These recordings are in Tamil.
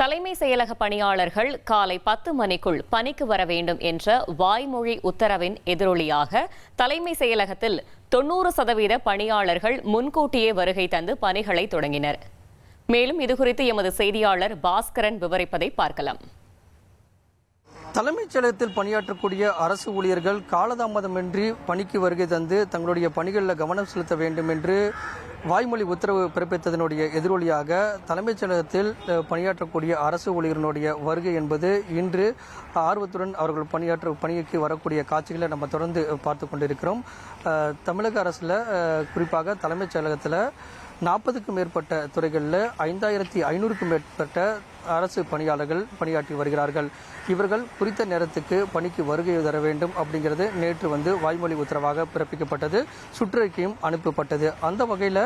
தலைமை செயலக பணியாளர்கள் காலை 10 மணிக்குள் பணிக்கு வர வேண்டும் என்ற வாய்மொழி உத்தரவின் எதிரொலியாக தலைமை செயலகத்தில் 90% பணியாளர்கள் முன்கூட்டியே வருகை தந்து பணிகளை தொடங்கினர். மேலும் இதுகுறித்து எமது செய்தியாளர் பாஸ்கரன் விவரிப்பதை பார்க்கலாம். தலைமைச் செயலகத்தில் பணியாற்றக்கூடிய அரசு ஊழியர்கள் காலதாமதமின்றி பணிக்கு வருகை தந்து தங்களுடைய பணிகளில் கவனம் செலுத்த வேண்டும் என்று வாய்மொழி உத்தரவு பிறப்பித்ததனுடைய எதிரொலியாக தலைமைச் செயலகத்தில் பணியாற்றக்கூடிய அரசு ஊழியர்களுடைய வருகை என்பது இன்று ஆர்வத்துடன் அவர்கள் பணிக்கு வரக்கூடிய காட்சிகளை நம்ம தொடர்ந்து பார்த்து கொண்டிருக்கிறோம். தமிழக அரசில் குறிப்பாக தலைமைச் செயலகத்தில் 40க்கும் மேற்பட்ட துறைகளில் 5500க்கும் மேற்பட்ட அரசு பணியாளர்கள் பணியாற்றி வருகிறார்கள். இவர்கள் குறித்த நேரத்துக்கு பணிக்கு வருகை தர வேண்டும் அப்படிங்கிறது நேற்று வாய்மொழி உத்தரவாக பிறப்பிக்கப்பட்டது. சுற்றறிக்கையும் அனுப்பப்பட்டது. அந்த வகையில்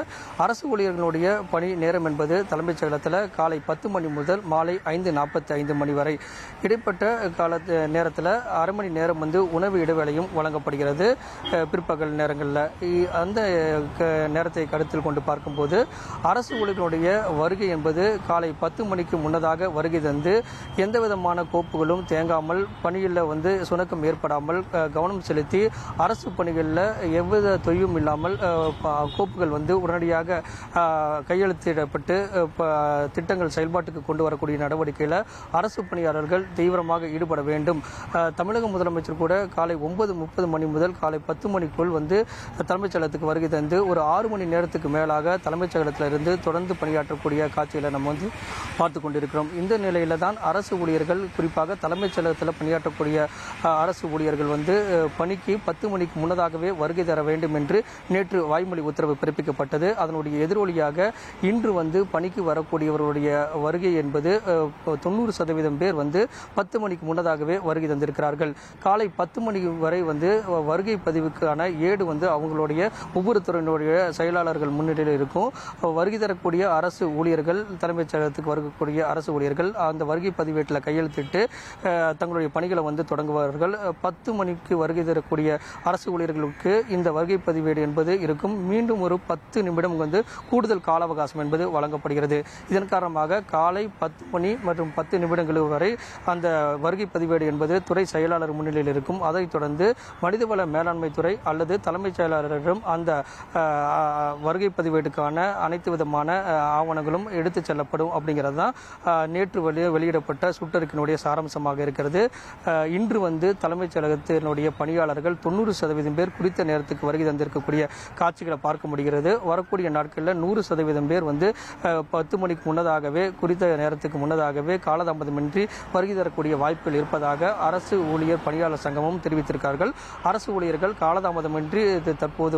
அரசு ஊழியர்களுடைய பணி நேரம் என்பது தலைமைச் செயலகத்தில் காலை 10 மணி முதல் மாலை 5:45 மணி வரை. இடைப்பட்ட கால நேரத்தில் அரை மணி நேரம் உணவு இடைவேளையும் வழங்கப்படுகிறது. பிற்பகல் நேரங்களில் அந்த நேரத்தை கருத்தில் கொண்டு பார்க்கும்போது அரசு ஊழியர்களுடைய வருகை என்பது காலை 10 மணிக்கு முன்னதாக வருகை தந்து எந்த விதமான கோப்புகளும் தேங்காமல் பணியில் சுணக்கம் ஏற்படாமல் கவனம் செலுத்தி அரசு பணிகளில் எவ்வித தொய்வும் இல்லாமல் கோப்புகள் உடனடியாக கையெழுத்திடப்பட்டு திட்டங்கள் செயல்பாட்டுக்கு கொண்டு வரக்கூடிய நடவடிக்கையில் அரசு பணியாளர்கள் தீவிரமாக ஈடுபட வேண்டும். தமிழக முதலமைச்சர் கூட காலை 9:30 மணி முதல் காலை 10 மணிக்குள் தலைமைச் செயலகத்துக்கு வருகை தந்து ஒரு 6 மணி நேரத்துக்கு மேலாக தலைமைச் செயலகத்திலிருந்து தொடர்ந்து பணியாற்றக்கூடிய காட்சிகளை நம்ம பார்த்து கொண்டிருக்கிறோம். இந்த நிலையில தான் அரசு ஊழியர்கள் குறிப்பாக தலைமைச் செயலகத்தில் பணியாற்றக்கூடிய அரசு ஊழியர்கள் பணிக்கு 10 மணிக்கு முன்னதாகவே வருகை தர வேண்டும் என்று நேற்று வாய்மொழி உத்தரவு பிறப்பிக்கப்பட்டது. அதனுடைய எதிரொலியாக இன்று பணிக்கு வரக்கூடியவர்களுடைய வருகை என்பது 90% பேர் 10 மணிக்கு முன்னதாகவே வருகை தந்திருக்கிறார்கள். காலை 10 மணி வரை வருகை பதிவுக்கான ஏடு அவங்களுடைய ஒவ்வொரு துறையினுடைய செயலாளர்கள் முன்னிலையில் இருக்கும். வருகை தரக்கூடிய அரசு ஊழியர்கள் தலைமைச் செயலகத்துக்கு வரக்கூடிய அரசு ஊழியர்கள் அந்த வருகை பதிவேட்டில் கையெழுத்திட்டு தங்களுடைய பணிகளை தொடங்குவார்கள். 10 மணிக்கு வருகை தரக்கூடிய அரசு ஊழியர்களுக்கு இந்த வருகை பதிவேடு என்பது இருக்கும். மீண்டும் ஒரு 10 நிமிடம் கூடுதல் கால அவகாசம் என்பது வழங்கப்படுகிறது. இதன் காரணமாக காலை 10 மணி மற்றும் 10 நிமிடங்கள் வரை அந்த வருகை பதிவேடு என்பது துறை செயலாளர் முன்னிலையில் இருக்கும். அதைத் தொடர்ந்து மனிதவள மேலாண்மை துறை அல்லது தலைமைச் செயலாளரிடம் அந்த வருகை பதிவேடுக்கான அனைத்து விதமான ஆவணங்களும் எடுத்துச் செல்லப்படும் அப்படிங்கிறது தான் நேற்று வெளியிடப்பட்ட சுற்றறிக்கையினுடைய சாராம்சமாக இருக்கிறது. இன்று தலைமைச் செயலகத்தினுடைய பணியாளர்கள் 90% பேர் குறித்த நேரத்துக்கு வருகை தந்திருக்கக்கூடிய காட்சிகளை பார்க்க முடிகிறது. வரக்கூடிய நாட்களில் 100% பேர் 10 மணிக்கு முன்னதாகவே குறித்த நேரத்துக்கு முன்னதாகவே காலதாமதமின்றி வருகை தரக்கூடிய வாய்ப்புகள் இருப்பதாக அரசு ஊழியர் பணியாளர் சங்கமும் தெரிவித்திருக்கிறார்கள். அரசு ஊழியர்கள் காலதாமதமின்றி தற்போது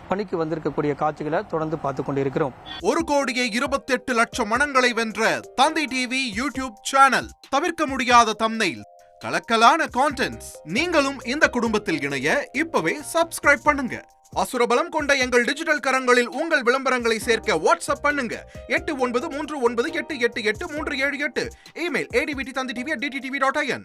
பணிக்கு வந்திருக்கக்கூடிய காட்சிகளை தொடர்ந்து பார்த்துக் கொண்டிருக்கிறோம். 1,28,00,000 மனங்களை வென்ற தந்தி டிவி யூடியூப் சேனல். தவிர்க்க முடியாத தம்ப்நெயில், கலக்கலான கான்டென்ட்ஸ். நீங்களும் இந்த குடும்பத்தில் இணைய இப்பவே சப்ஸ்கிரைப் பண்ணுங்க. அசுரபலம் கொண்ட எங்கள் டிஜிட்டல் கரங்களில் உங்கள் விளம்பரங்களை சேர்க்க வாட்ஸ்அப் பண்ணுங்க. 893988883778. Email advtthanditv@dttv.in.